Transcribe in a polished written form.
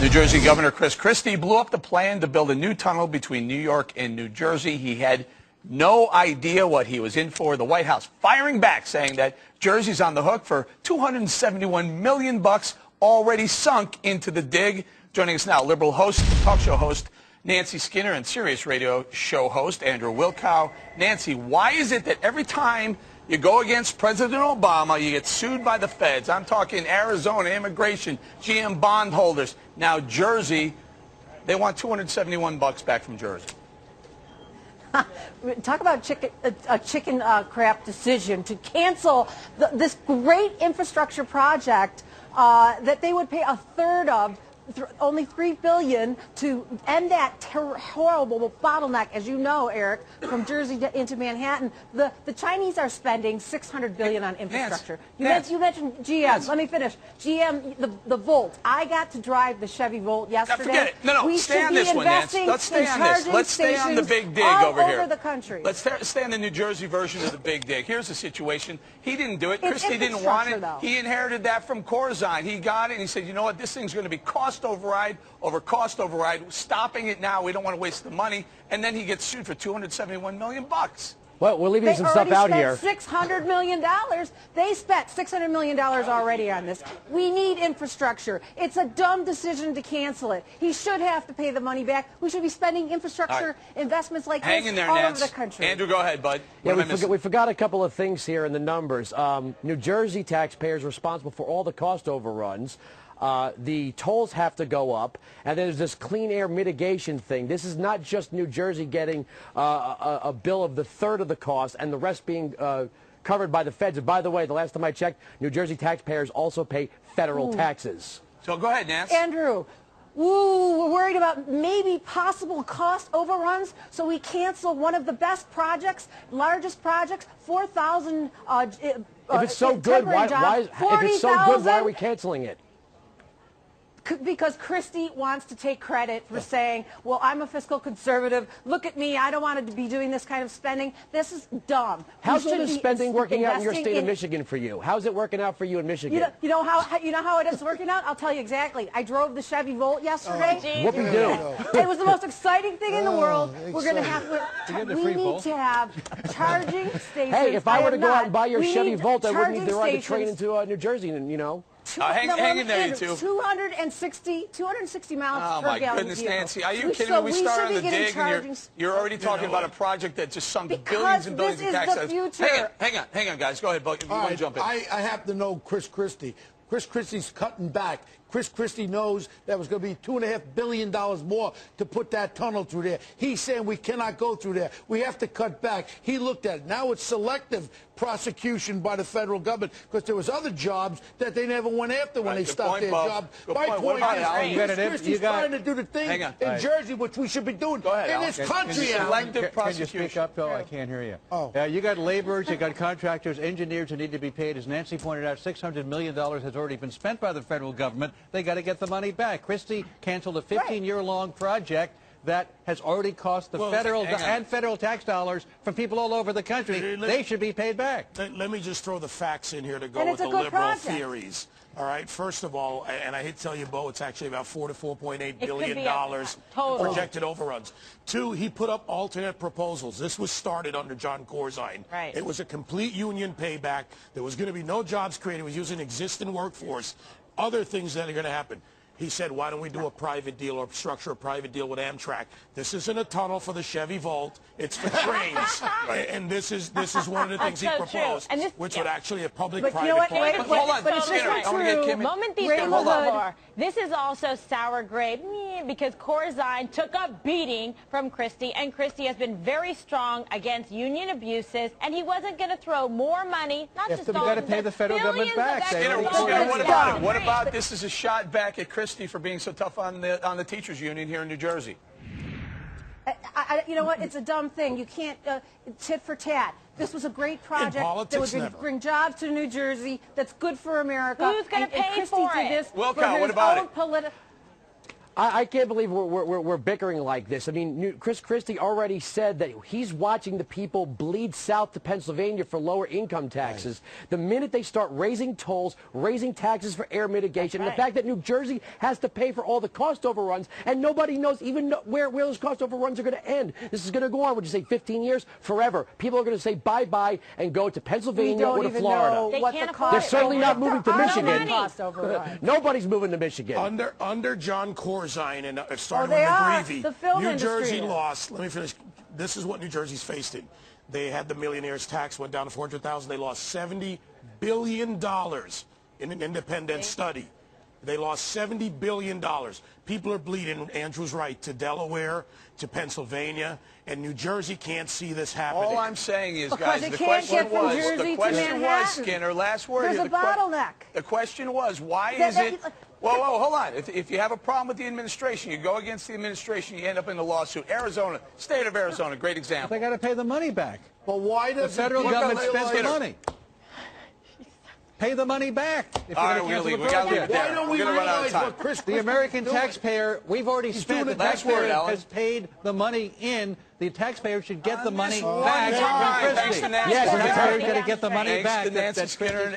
New Jersey Governor Christie blew up the plan to build a new tunnel between New York and New Jersey. He had no idea what he was in for. The White House firing back, saying that Jersey's on the hook for $271 million already sunk into the dig. Joining us now, liberal talk show host Nancy Skinner and Sirius radio show host Andrew Wilcow. Nancy, why is it that every time you go against President Obama, you get sued by the feds? I'm talking Arizona, immigration, GM bondholders. Now Jersey, they want $271 back from Jersey. Talk about a chicken crap decision to cancel this great infrastructure project that they would pay a third of. Only $3 billion to end that horrible bottleneck, as you know, Eric, from Jersey into Manhattan. The Chinese are spending $600 billion on infrastructure. You mentioned GM. Let me finish. GM, the Volt. I got to drive the Chevy Volt yesterday. Forget it. No, we stay on this one, Nancy. Let's stay on this. Let's stay on the big dig over here. All over the country. Let's stay on the New Jersey version of the big dig. Here's the situation. He didn't do it. Christie didn't want it. Though. He inherited that from Corzine. He got it, and he said, you know what, this thing's going to be cost override over cost override. Stopping it now, we don't want to waste the money. And then he gets sued for $271 million. Well, we're leaving some stuff out here. They already spent $600 million. They spent $600 million already on this. We need infrastructure. It's a dumb decision to cancel it. He should have to pay the money back. We should be spending infrastructure investments like this all over the country. Andrew, go ahead, bud. Yeah, we forgot a couple of things here in the numbers. New Jersey taxpayers responsible for all the cost overruns. The tolls have to go up, and there's this clean air mitigation thing. This is not just New Jersey getting a bill of the third of the cost and the rest being covered by the feds. And by the way, the last time I checked, New Jersey taxpayers also pay federal taxes. So go ahead, Nancy. Andrew. We're worried about maybe possible cost overruns, so we cancel one of the best projects, largest projects, 4,000 if it's so good, why are we canceling it? Because Christie wants to take credit for saying, well, I'm a fiscal conservative. Look at me. I don't want to be doing this kind of spending. This is dumb. How's all this spending working out in your state of Michigan for you? How's it working out for you in Michigan? You know how it is working out? I'll tell you exactly. I drove the Chevy Volt yesterday. Whoop-de-doo. It was the most exciting thing in the world. We're going to have we need to have charging stations. Hey, if I were to go out and buy your Chevy Volt, I wouldn't need to ride the train into New Jersey, you know. Hang in there, you two. 260 miles per gallon. Oh, my goodness, vehicle. Nancy. Are you kidding me? We started on the dig, and you're already talking about a project that just sunk billions and billions in tax dollars. Hang on, guys. Go ahead, Beau. You want to jump in? I happen to know Christie. Christie's cutting back. Christie knows that was going to be $2.5 billion more to put that tunnel through there. He's saying we cannot go through there. We have to cut back. He looked at it. Now it's selective prosecution by the federal government because there was other jobs that they never went after when they stopped their job. My point is, Christie's trying to do the thing in Jersey, which we should be doing in this country. Selective prosecution. Can you speak up, Bill? I can't hear you. You got laborers, you got contractors, engineers who need to be paid. As Nancy pointed out, $600 million has already been spent by the federal government. They got to get the money back. Christie canceled a 15-year-long project that has already cost the federal tax dollars from people all over the country. They should be paid back. Let me just throw the facts in here to go with the liberal theories. All right, first of all, and I hate to tell you, Beau, it's actually about $4 to $4.8 billion projected overruns. Two, he put up alternate proposals. This was started under John Corzine. Right. It was a complete union payback. There was going to be no jobs created. It was using existing workforce. Other things that are going to happen. He said, why don't we do a private deal or structure a private deal with Amtrak? This isn't a tunnel for the Chevy Volt. It's for trains. And this is one of the things he proposed, which would actually a public-private partnership. Hold on. But it's just not true. Moment these hold on. This is also sour grape because Corzine took a beating from Christie, and Christie has been very strong against union abuses, and he wasn't going to throw more money, not just we got to pay the federal government back. What about it? What about this is a shot back at Christie for being so tough on the teachers union here in New Jersey? You know what? It's a dumb thing. You can't tit for tat. This was a great project that would bring jobs to New Jersey. That's good for America. Who's going to pay for it? Wilcow, what about it? I can't believe we're bickering like this. I mean, Chris Christie already said that he's watching the people bleed south to Pennsylvania for lower income taxes. Right. The minute they start raising tolls, raising taxes for air mitigation, and the fact that New Jersey has to pay for all the cost overruns, and nobody knows even where those cost overruns are going to end. This is going to go on, would you say 15 years? Forever. People are going to say bye-bye and go to Pennsylvania or to Florida. They're certainly not moving to Michigan. Nobody's moving to Michigan. Under John Corzine and starting with McGreevey, New Jersey lost. Let me finish. This is what New Jersey's faced in. They had the millionaires tax went down to $400,000. They lost $70 billion in an independent study. They lost $70 billion. People are bleeding, Andrew's right, to Delaware, to Pennsylvania, and New Jersey can't see this happening. All I'm saying is, because guys, the question was, Skinner, last word There's here. a bottleneck. The question was, why is it... Whoa, hold on. If you have a problem with the administration, you go against the administration, you end up in the lawsuit. Arizona, state of Arizona, great example. They got to pay the money back. But why does the federal government spend the money? Pay the money back. If all right, we got to leave it there. Why don't we realize what Chris the American taxpayer, we've already spent. The taxpayer has paid the money in. The taxpayer should get the money back from Christie. Yes, the taxpayer is going to get the money back. Thanks to Nancy Skinner and